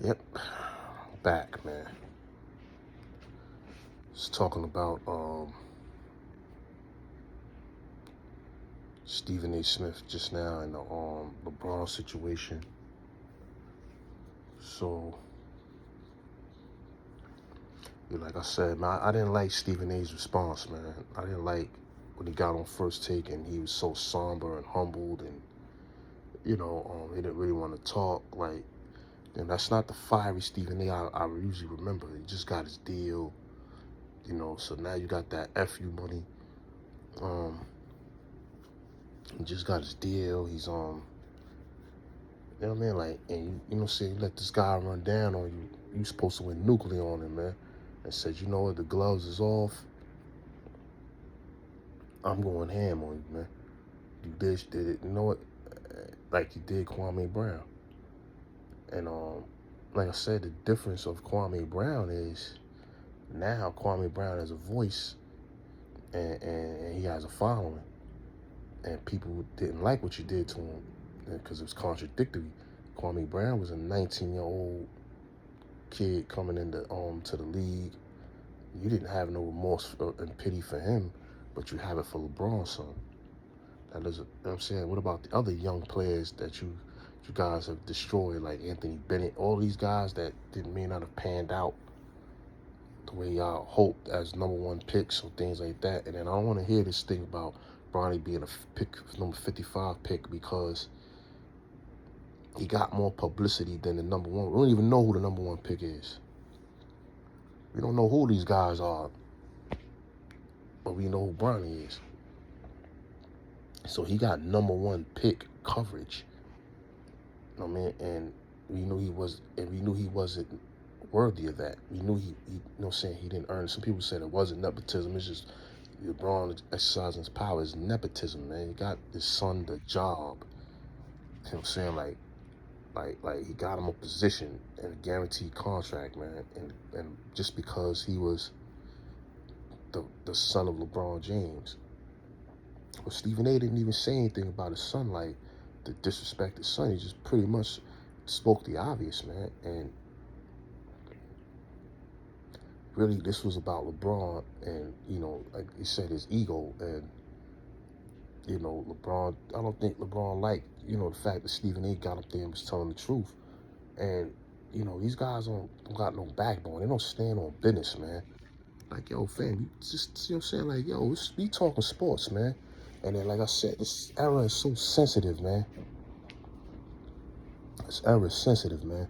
Yep, back, man. Just talking about Stephen A. Smith just now in the LeBron situation. So, like I said, man, I didn't like Stephen A.'s response, man. I didn't like when he got on First Take and he was so somber and humbled, and he didn't really want to talk. Like, and that's not the fiery Stephen A. I usually remember. He just got his deal, So now you got that FU money. He just got his deal. He's you know what I mean? Like, and you let this guy run down on you. You supposed to win nuclear on him, man. And said, you know what, the gloves is off. I'm going ham on you, man. You did it. You know what? Like you did Kwame Brown. And like I said, the difference of Kwame Brown is now Kwame Brown has a voice and he has a following. And people didn't like what you did to him because it was contradictory. Kwame Brown was a 19-year-old kid coming into to the league. You didn't have no remorse and pity for him, but you have it for LeBron's son. That is, you know what I'm saying? What about the other young players that you guys have destroyed, like Anthony Bennett, all these guys that may not have panned out the way y'all hoped as #1 picks or things like that. And then I don't want to hear this thing about Bronny being a pick, number 55 pick, because he got more publicity than the #1. We don't even know who the #1 pick is. We don't know who these guys are, but we know who Bronny is. So he got #1 pick coverage. You know what I mean? And we knew he wasn't worthy of that. We knew he he didn't earn it. Some people said it wasn't nepotism. It's just LeBron exercising his power. It's nepotism, man. He got his son the job. You know what I'm saying? Like he got him a position and a guaranteed contract, man. And just because he was the son of LeBron James. But Stephen A. didn't even say anything about his son, like to disrespect his son. He just pretty much spoke the obvious, man. And really, this was about LeBron and, like he said, his ego. And, LeBron, I don't think LeBron liked, the fact that Stephen A. got up there and was telling the truth. And, these guys don't got no backbone. They don't stand on business, man. Like, yo, fam, you just, I'm saying? Like, yo, we talking sports, man. And then, like I said, this era is so sensitive, man. This era is sensitive, man.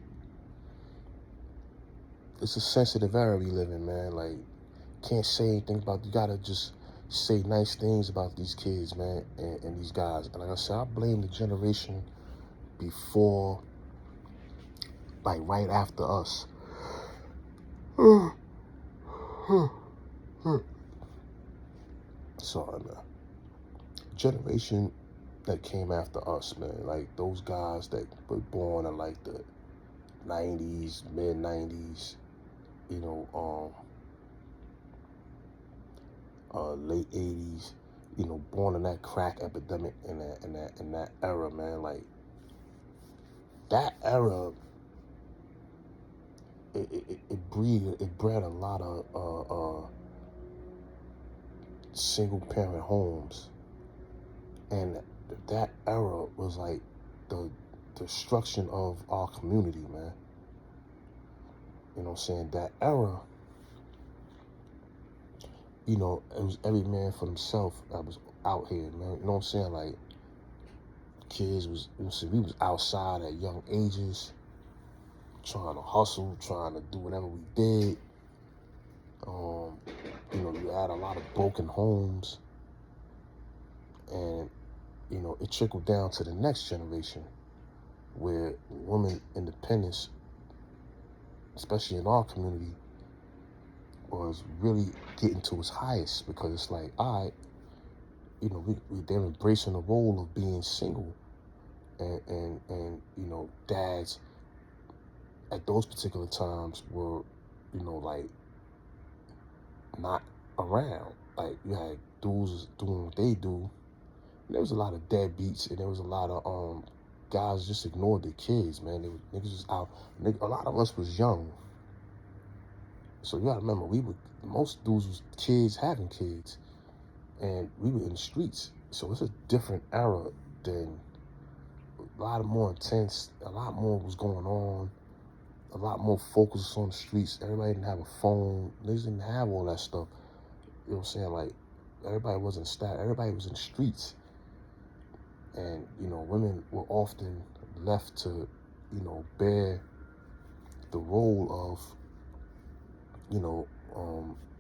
It's a sensitive era we live in, man. Like, can't say anything about, you gotta just say nice things about these kids, man, and these guys. And like I said, I blame the generation before, like right after us. Sorry, man. Generation that came after us, man, like those guys that were born in like the 90s, mid 90s, late 80s, born in that crack epidemic in that era, man. Like that era, it bred a lot of single parent homes, and that era was like the destruction of our community, man. You know what I'm saying? That era, it was every man for himself that was out here, man. You know what I'm saying? Like, kids was, we was outside at young ages, trying to hustle, trying to do whatever we did. You had a lot of broken homes, and, it trickled down to the next generation where women independence, especially in our community, was really getting to its highest, because it's like, all right, they're embracing the role of being single, and dads at those particular times were, like not around. Like, you had dudes doing what they do. And there was a lot of deadbeats, and there was a lot of guys just ignored their kids, man. Niggas was out. A lot of us was young, so you gotta remember, most dudes was kids having kids, and we were in the streets. So it's a different era than a lot more intense. A lot more was going on. A lot more focus on the streets. Everybody didn't have a phone. They didn't have all that stuff. You know what I'm saying? Like, everybody wasn't everybody was in the streets. And, women were often left to, bear the role of,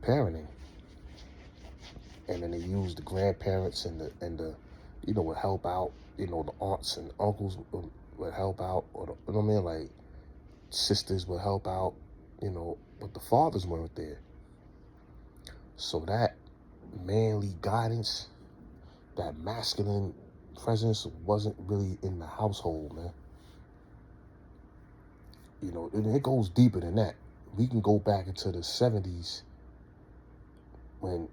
parenting. And then they used the grandparents and the would help out. The aunts and uncles would help out, or you know what I mean, like sisters would help out. But the fathers weren't there. So that manly guidance, that masculine presence wasn't really in the household, man. And it goes deeper than that. We can go back into the 70s when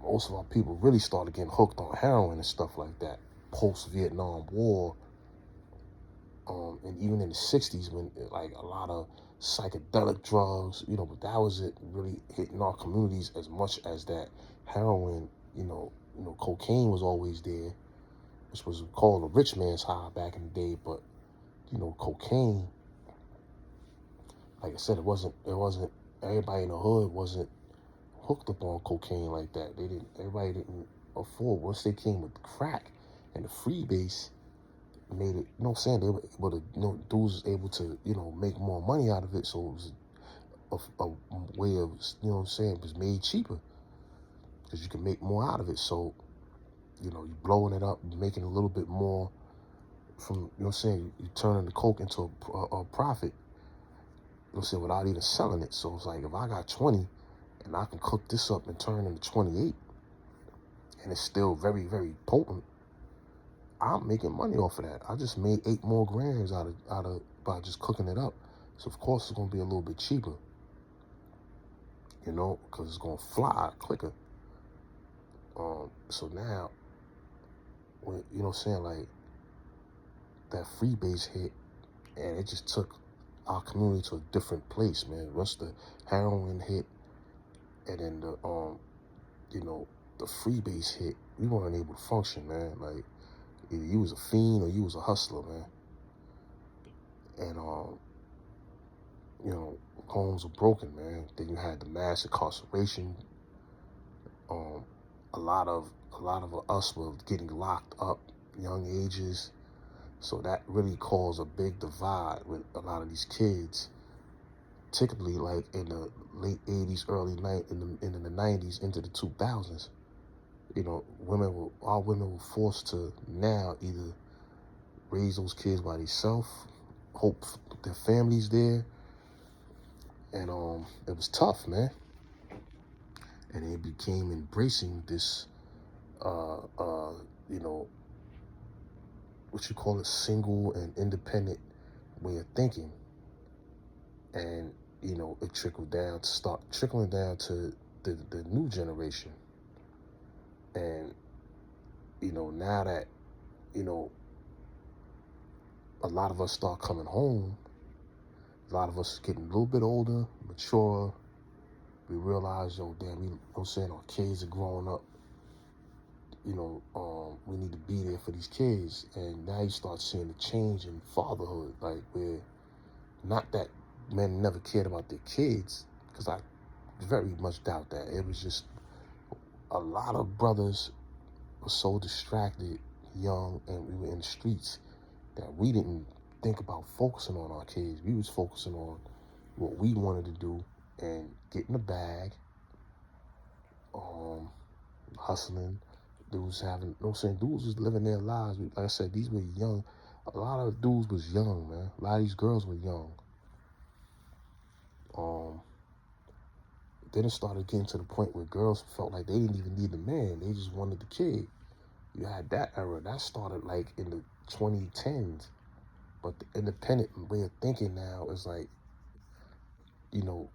most of our people really started getting hooked on heroin and stuff like that, post-Vietnam War, and even in the 60s when like a lot of psychedelic drugs, but that wasn't really hitting our communities as much as that heroin. Cocaine was always there, which was called a rich man's high back in the day. But cocaine, like I said, it wasn't everybody in the hood wasn't hooked up on cocaine like that. Everybody didn't afford. Once they came with crack and the freebase, made it, what I'm saying, they were able to, dudes was able to, make more money out of it. So it was a way of, what I'm saying, it was made cheaper because you can make more out of it. So, you're blowing it up, making a little bit more from, what I'm saying, you turning the coke into a profit, what I'm saying, without even selling it. So it's like, if I got 20 and I can cook this up and turn into 28 and it's still very, very potent, I'm making money off of that. I just made 8 more grams out of by just cooking it up. So of course it's gonna be a little bit cheaper, because it's gonna fly quicker. So now, when what I'm saying, like that freebase hit, and it just took our community to a different place, man. Once the heroin hit, and then the freebase hit, we weren't able to function, man. Like, either you was a fiend or you was a hustler, man. And homes were broken, man. Then you had the mass incarceration. A lot of us were getting locked up young ages. So that really caused a big divide with a lot of these kids. Particularly like in the late 80s, in the 90s into the 2000s. Our women were forced to now either raise those kids by themselves, hope their family's there, and it was tough, man. And it became embracing this, what you call it, single and independent way of thinking, and it trickled down to start trickling down to the new generation, and now that a lot of us start coming home, a lot of us getting a little bit older, mature. We realize, damn, I'm saying, our kids are growing up. We need to be there for these kids. And now you start seeing the change in fatherhood, like where, not that men never cared about their kids, because I very much doubt that. It was just a lot of brothers were so distracted, young, and we were in the streets that we didn't think about focusing on our kids. We was focusing on what we wanted to do and getting the bag, hustling. Dudes was living their lives. Like I said, these were young. A lot of dudes was young, man. A lot of these girls were young. Then it started getting to the point where girls felt like they didn't even need a man. They just wanted the kid. You had that era. That started like in the 2010s. But the independent way of thinking now is like,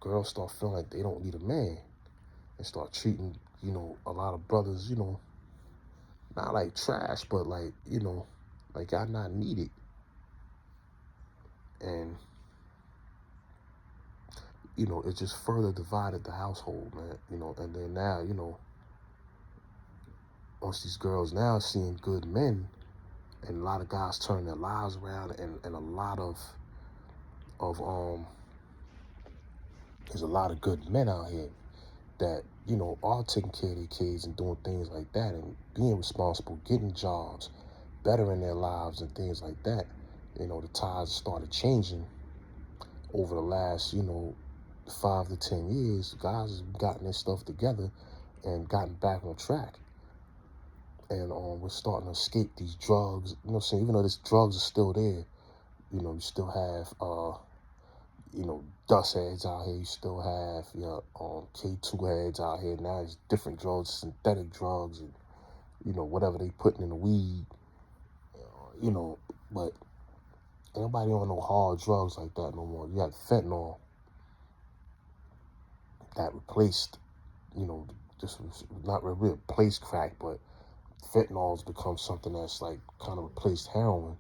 girls start feeling like they don't need a man and start treating, a lot of brothers, not like trash, but like, Like, y'all not needed. And, it just further divided the household, man. And then now, once these girls now seeing good men, and a lot of guys turn their lives around, and a lot of there's a lot of good men out here that are taking care of their kids and doing things like that and being responsible, getting jobs, bettering their lives and things like that. The tides started changing over the last 5 to 10 years. Guys have gotten their stuff together and gotten back on track, and we're starting to escape these drugs. What I'm saying? Even though these drugs are still there, you still have dust heads out here. You still have your K2 heads out here. Now it's different drugs, synthetic drugs, and whatever they putting in the weed. But anybody on no hard drugs like that no more. You got fentanyl that replaced, just not really replaced crack, but fentanyl's become something that's like kind of replaced heroin.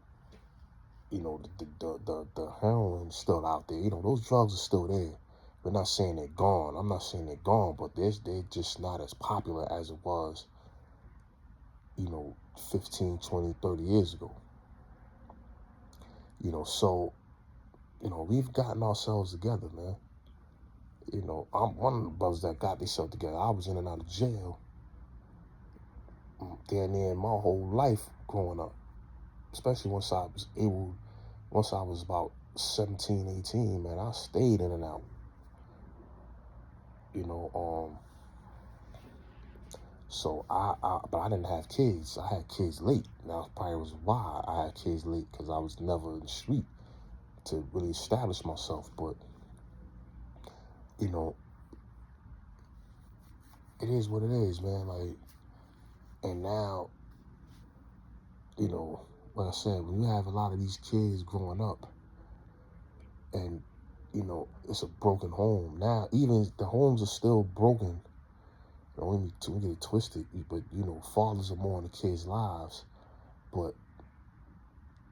The heroin's still out there. Those drugs are still there. We're not saying they're gone. I'm not saying they're gone, but they're just not as popular as it was, 15, 20, 30 years ago. So, we've gotten ourselves together, man. I'm one of the brothers that got themselves together. I was in and out of jail damn near my whole life growing up, especially once I was about 17, 18, man. I stayed in and out. So but I didn't have kids. I had kids late. Now probably was why I had kids late, because I was never in the street to really establish myself. But it is what it is, man. Like, and now, like I said, when you have a lot of these kids growing up, and it's a broken home. Now, even the homes are still broken. Don't get it twisted, but fathers are more in the kids' lives, but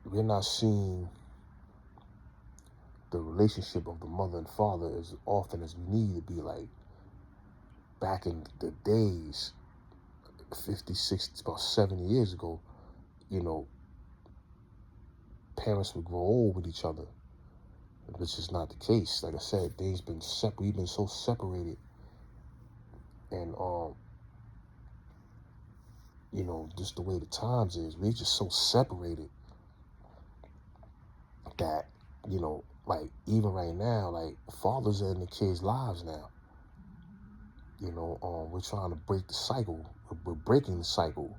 we're not seeing the relationship of the mother and father as often as we need to be. Like back in the days, 50, 60, about 70 years ago, parents would grow old with each other, which is not the case. Like I said, we've been so separated, and just the way the times is, we're just so separated that, like even right now, like fathers are in the kids' lives now. We're trying to break the cycle. We're breaking the cycle.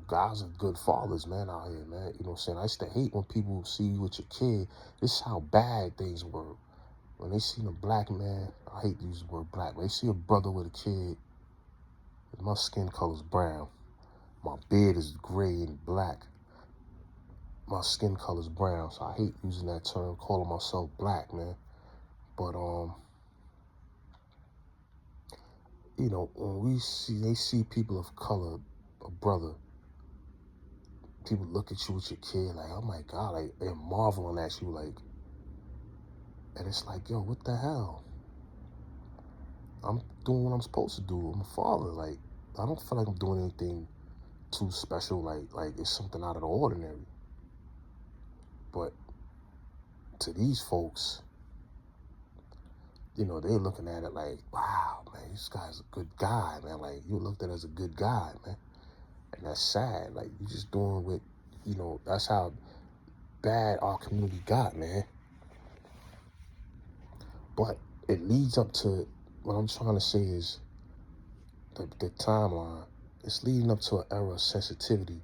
Guys are good fathers, man, out here, man. You know what I'm saying? I used to hate when people see you with your kid. This is how bad things were. When they see a black man, I hate to use the word black, but they see a brother with a kid. My skin color's brown. My beard is gray and black. My skin color's brown, so I hate using that term, calling myself black, man. But when they see people of color, a brother, people look at you with your kid like, oh my God, like they're marveling at you, like, and it's like, yo, what the hell? I'm doing what I'm supposed to do. I'm a father. Like, I don't feel like I'm doing anything too special, like it's something out of the ordinary. But to these folks, they're looking at it like, wow, man, this guy's a good guy, man. Like, you looked at it as a good guy, man. And that's sad. Like, you just doing what, that's how bad our community got, man. But it leads up to, what I'm trying to say is, the timeline, it's leading up to an era of sensitivity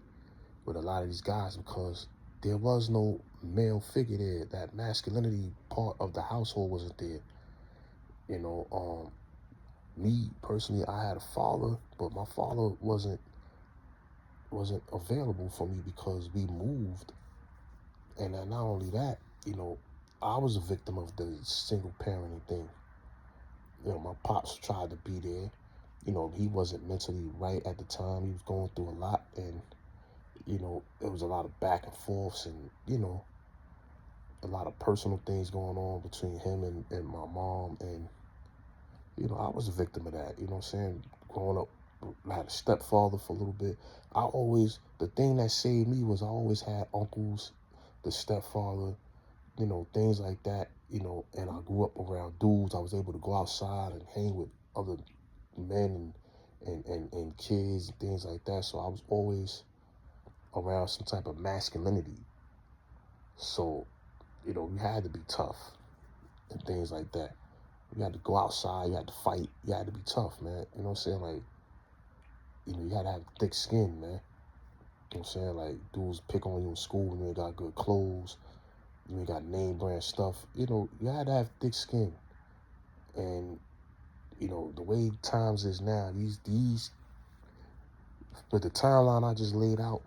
with a lot of these guys, because there was no male figure there. That masculinity part of the household wasn't there. Me personally, I had a father, but my father wasn't available for me because we moved. And then not only that, I was a victim of the single parenting thing. My pops tried to be there. He wasn't mentally right at the time. He was going through a lot, and There was a lot of back and forths and, a lot of personal things going on between him and my mom. And, I was a victim of that, you know what I'm saying? Growing up, I had a stepfather for a little bit. The thing that saved me was I always had uncles, the stepfather, things like that, and I grew up around dudes. I was able to go outside and hang with other men and kids and things like that. So I was always around some type of masculinity. So, you had to be tough and things like that. You had to go outside, you had to fight, you had to be tough, man. You know what I'm saying? Like, you had to have thick skin, man. You know what I'm saying? Like, dudes pick on you in school when you ain't got good clothes, you ain't got name brand stuff. You had to have thick skin. And, the way times is now, with the timeline I just laid out,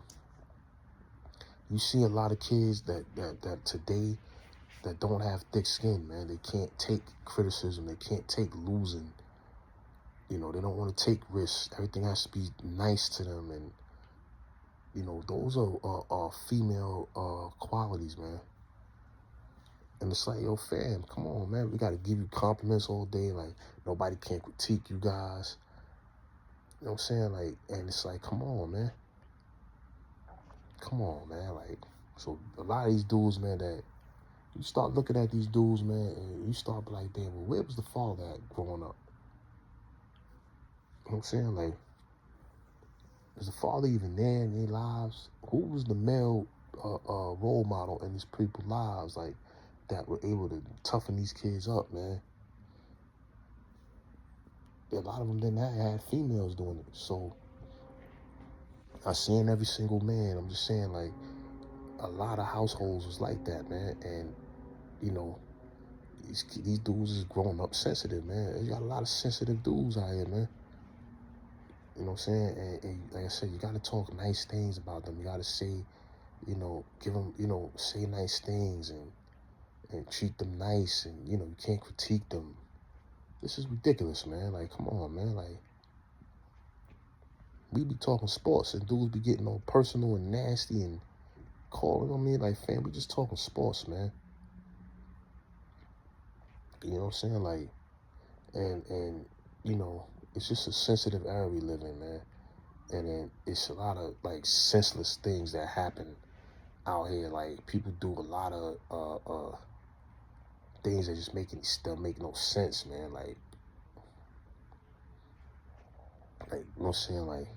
you see a lot of kids that today that don't have thick skin, man. They can't take criticism. They can't take losing. They don't want to take risks. Everything has to be nice to them. And, those are female qualities, man. And it's like, yo, fam, come on, man. We got to give you compliments all day. Like, nobody can critique you guys. You know what I'm saying? Like, and it's like, come on, man. Come on, man. Like, so a lot of these dudes, man, that you start looking at these dudes, man, and you start be like, damn, well, where was the father at growing up? You know what I'm saying? Like, is the father even there in their lives? Who was the male role model in these people's lives, like, that were able to toughen these kids up, man? A lot of them didn't have females doing it. So I seen every single man. I'm just saying, like, a lot of households was like that, man. And, these dudes is growing up sensitive, man. You got a lot of sensitive dudes out here, man. You know what I'm saying? And like I said, you got to talk nice things about them. You got to say, give them, say nice things and treat them nice. And, you can't critique them. This is ridiculous, man. Like, come on, man. Like, we be talking sports and dudes be getting all personal and nasty and calling on me. Like, fam, we just talking sports, man. You know what I'm saying? Like, and it's just a sensitive era we live in, man. And then it's a lot of, like, senseless things that happen out here. Like, people do a lot of things that just still make no sense, man. Like, you know what I'm saying? Like,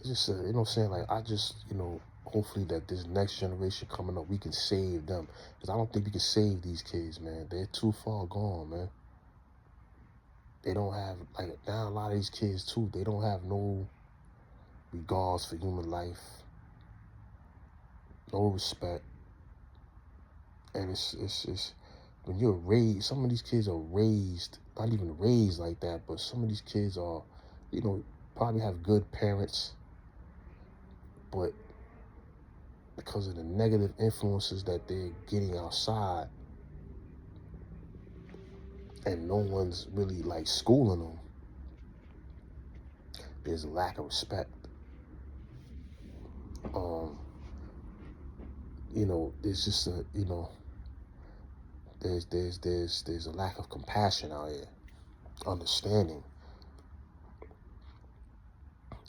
it's just, you know what I'm saying? Like, I just, hopefully that this next generation coming up, we can save them. Because I don't think we can save these kids, man. They're too far gone, man. They don't have, like, now a lot of these kids, too, they don't have no regards for human life, no respect. And it's when you're raised, some of these kids are raised, not even raised like that, but some of these kids are, probably have good parents, but because of the negative influences that they're getting outside, and no one's really, like, schooling them, there's a lack of respect. There's just there's a lack of compassion out here, understanding.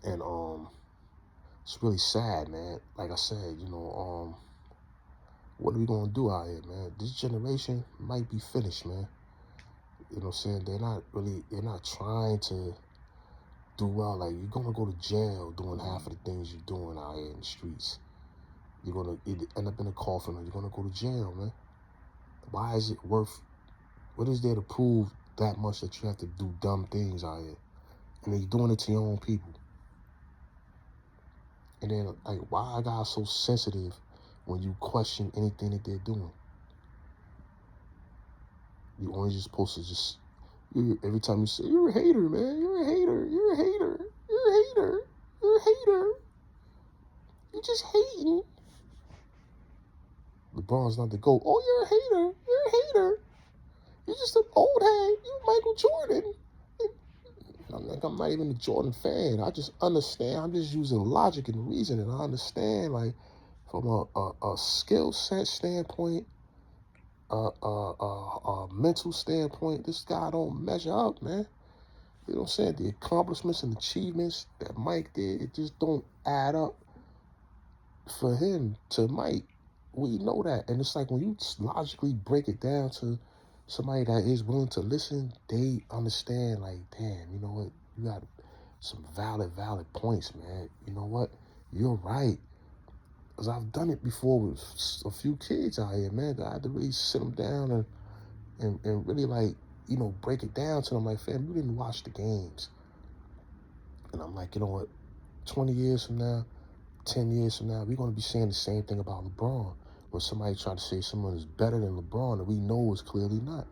And it's really sad, man. Like I said, what are we gonna do out here, man? This generation might be finished, man. You know what I'm saying? They're not trying to do well. Like, you're gonna go to jail doing half of the things you're doing out here in the streets. You're gonna either end up in a coffin or you're gonna go to jail, man. Why is it worth, what is there to prove that much that you have to do dumb things out here? And then you're doing it to your own people. And then, like, why are guys so sensitive when you question anything that they're doing? You only just supposed to just, every time you say, you're a hater, man, you're a hater, you're a hater, you're a hater, you're a hater, you're just hating. LeBron's not the GOAT. Oh, you're a hater, you're a hater. You're just an old head, you're Michael Jordan. like I'm not even a Jordan fan. I just understand. I'm just using logic and reason, and I understand like from a skill set standpoint, a mental standpoint, this guy don't measure up, man. You know what I'm saying? The accomplishments and achievements that Mike did, it just don't add up for him to Mike. We know that. And it's like when you logically break it down to somebody that is willing to listen, they understand, like, damn, you know what? You got some valid points, man. You know what? You're right. Because I've done it before with a few kids out here, man. I had to really sit them down and really, like, you know, break it down to them, like, fam, you didn't watch the games. And I'm like, you know what? 20 years from now, 10 years from now, we're going to be saying the same thing about LeBron. When somebody try to say someone is better than LeBron, and we know it's clearly not.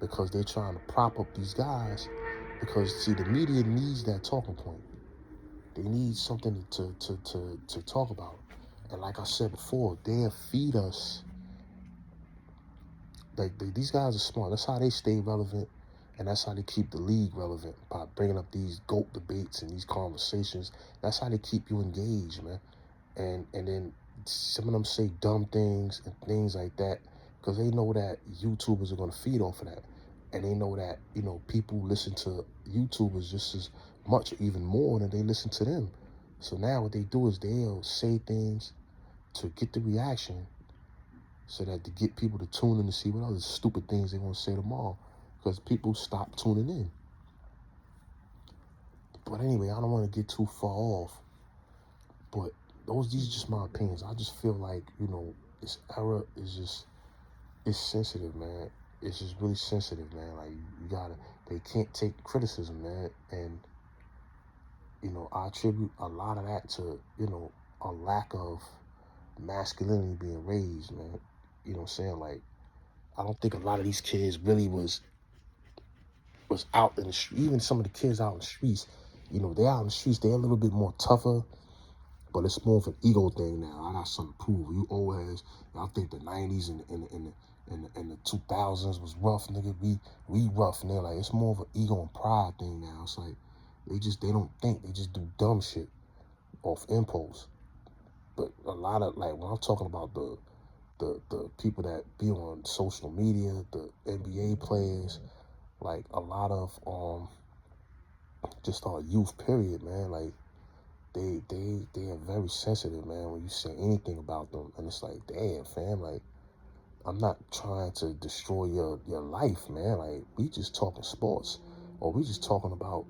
Because they're trying to prop up these guys. Because, see, the media needs that talking point. They need something to talk about. And like I said before, they'll feed us. These guys are smart. That's how they stay relevant. And that's how they keep the league relevant, by bringing up these GOAT debates and these conversations. That's how they keep you engaged, man. And then some of them say dumb things and things like that because they know that YouTubers are going to feed off of that. And they know that, you know, people listen to YouTubers just as much, even more than they listen to them. So now what they do is they'll say things to get the reaction so that to get people to tune in to see what other stupid things they're going to say tomorrow, because people stop tuning in. But anyway, I don't want to get too far off. But these are just my opinions. I just feel like, you know, this era is it's sensitive, man. It's just really sensitive, man. Like, they can't take criticism, man. And, you know, I attribute a lot of that to, you know, a lack of masculinity being raised, man. You know what I'm saying? Like, I don't think a lot of these kids really was out in the street. Even some of the kids out in the streets, you know, they're out in the streets, they're a little bit more tougher. But it's more of an ego thing now. I got something to prove. You old heads, I think the 90s and the 2000s was rough, nigga. We rough, and they're like, it's more of an ego and pride thing now. It's like, they don't think. They just do dumb shit off impulse. But a lot of, like, when I'm talking about the people that be on social media, the NBA players, like, a lot of, just our youth period, man, like, they are very sensitive, man, when you say anything about them. And it's like, damn, fam, like, I'm not trying to destroy your life, man. Like, we just talking sports, or we just talking about,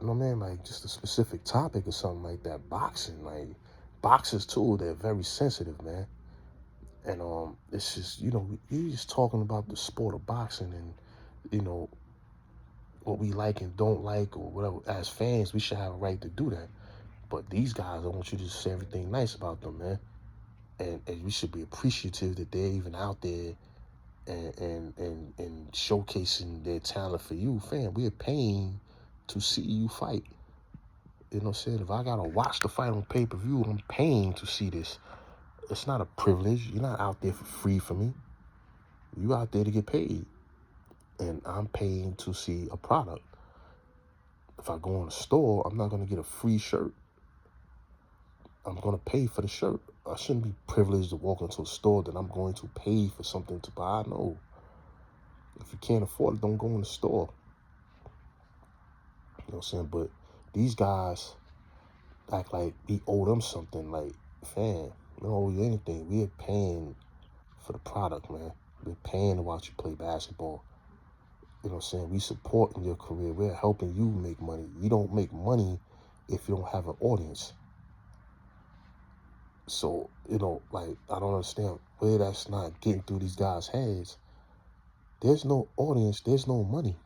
man, like, just a specific topic or something like that. Boxing, like, boxers too, they're very sensitive, man. And it's just, we just talking about the sport of boxing, and what we like and don't like, or whatever. As fans, we should have a right to do that. But these guys, I want you to just say everything nice about them, man. And we should be appreciative that they're even out there and showcasing their talent for you, fam. We're paying to see you fight. You know what I'm saying? If I gotta watch the fight on pay-per-view, I'm paying to see this. It's not a privilege. You're not out there for free for me. You out there to get paid. And I'm paying to see a product. If I go in a store, I'm not gonna get a free shirt. I'm going to pay for the shirt. I shouldn't be privileged to walk into a store that I'm going to pay for something to buy. No. If you can't afford it, don't go in the store. You know what I'm saying? But these guys act like we owe them something. Like, fam, we don't owe you anything. We're paying for the product, man. We're paying to watch you play basketball. You know what I'm saying? We supporting your career. We're helping you make money. You don't make money if you don't have an audience. So, like, I don't understand where that's not getting through these guys' heads. There's no audience, there's no money.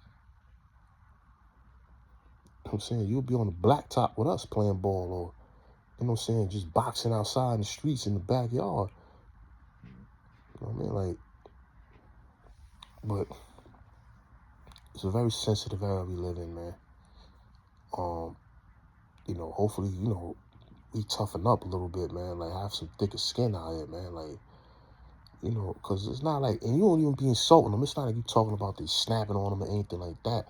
You know what I'm saying? You'll be on the blacktop with us playing ball, or, you know what I'm saying, just boxing outside in the streets in the backyard. You know what I mean? Like, but it's a very sensitive era we live in, man. Hopefully, we toughen up a little bit, man. Like, have some thicker skin out here, man. Like, because it's not like, and you don't even be insulting them. It's not like you talking about they snapping on them or anything like that.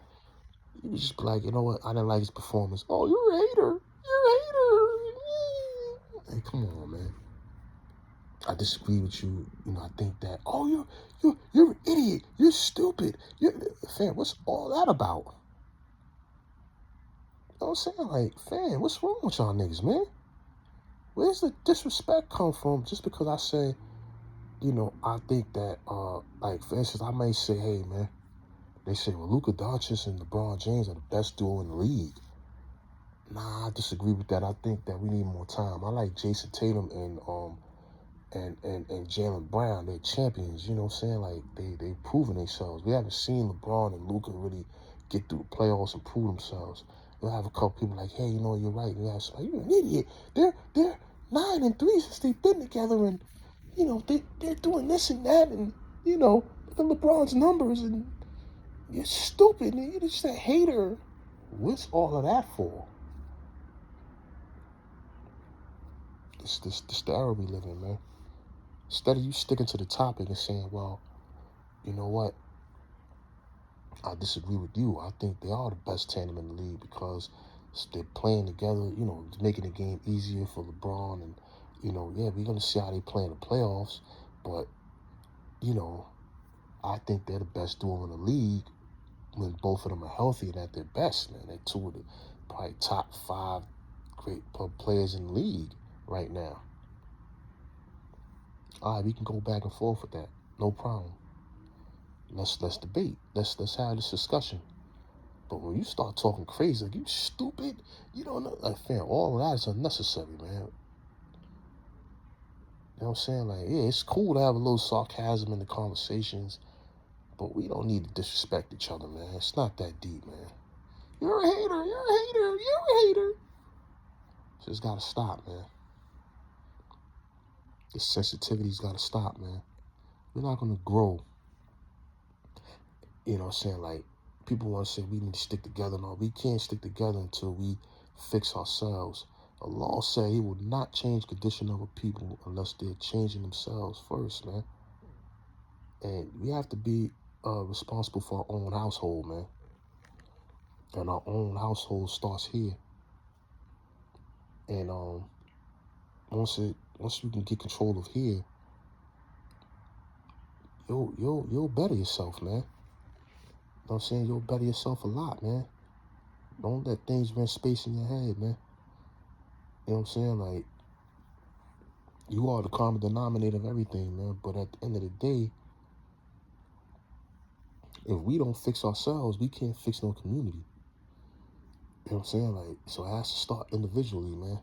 You would just be like, you know what? I didn't like his performance. Oh, you're a hater. You're a hater. Hey, come on, man. I disagree with you. You know, I think that, oh, you're an idiot. You're stupid. Fam, what's all that about? You know what I'm saying? Like, fam, what's wrong with y'all niggas, man? Where's the disrespect come from just because I say, you know, I think that, like, for instance, I may say, hey, man, they say, well, Luka Doncic and LeBron James are the best duo in the league. Nah, I disagree with that. I think that we need more time. I like Jason Tatum and Jaylen Brown. They're champions, you know what I'm saying? Like, they've proven themselves. We haven't seen LeBron and Luka really get through the playoffs and prove themselves. You'll have a couple people like, hey, you know, you're right. You have somebody, you're an idiot. They're 9-3 since they've been together, and you know, they're doing this and that, and you know, look at LeBron's numbers, and you're stupid, and you're just a hater. What's all of that for? This the era we live in, man. Instead of you sticking to the topic and saying, well, you know what, I disagree with you. I think they are the best tandem in the league because they're playing together, you know, making the game easier for LeBron. And, you know, yeah, we're going to see how they play in the playoffs. But, you know, I think they're the best duo in the league when both of them are healthy and at their best, man. They're two of the probably top 5 great players in the league right now. All right, we can go back and forth with that. No problem. Let's debate. Let's have this discussion. But when you start talking crazy, like, you stupid, you don't know, like, fam, all of that is unnecessary, man. You know what I'm saying? Like, yeah, it's cool to have a little sarcasm in the conversations, but we don't need to disrespect each other, man. It's not that deep, man. You're a hater, you're a hater, you're a hater. Just gotta stop, man. The sensitivity's gotta stop, man. We're not gonna grow. You know what I'm saying? Like, people want to say we need to stick together. No, we can't stick together until we fix ourselves. Allah said he will not change condition of a people unless they're changing themselves first, man. And we have to be responsible for our own household, man. And our own household starts here. And once you can get control of here, you'll better yourself, man. You know what I'm saying? You'll better yourself a lot, man. Don't let things rent space in your head, man. You know what I'm saying? Like, you are the common denominator of everything, man. But at the end of the day, if we don't fix ourselves, we can't fix no community. You know what I'm saying? Like, so it has to start individually, man.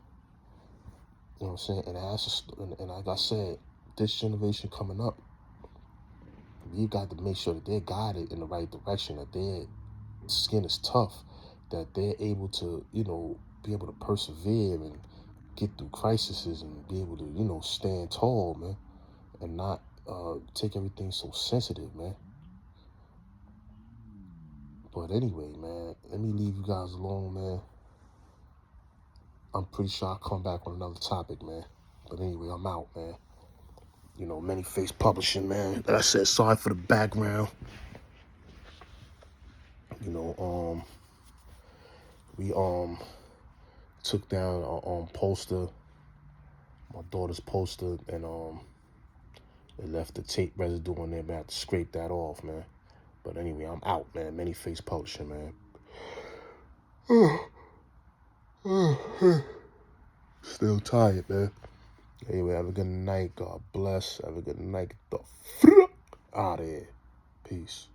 You know what I'm saying? And it has to, and like I said, this generation coming up, we got to make sure that they're guided in the right direction, that their skin is tough, that they're able to, you know, be able to persevere and get through crises and be able to, you know, stand tall, man, and not take everything so sensitive, man. But anyway, man, let me leave you guys alone, man. I'm pretty sure I'll come back on another topic, man. But anyway, I'm out, man. You know, Many Face Publishing, man. Like I said, sorry for the background. You know, we took down a poster, my daughter's poster, and it left the tape residue on there, but I had to scrape that off, man. But anyway, I'm out, man. Many Face Publishing, man. Still tired, man. Anyway, have a good night. God bless. Have a good night. Get the out of here. Peace.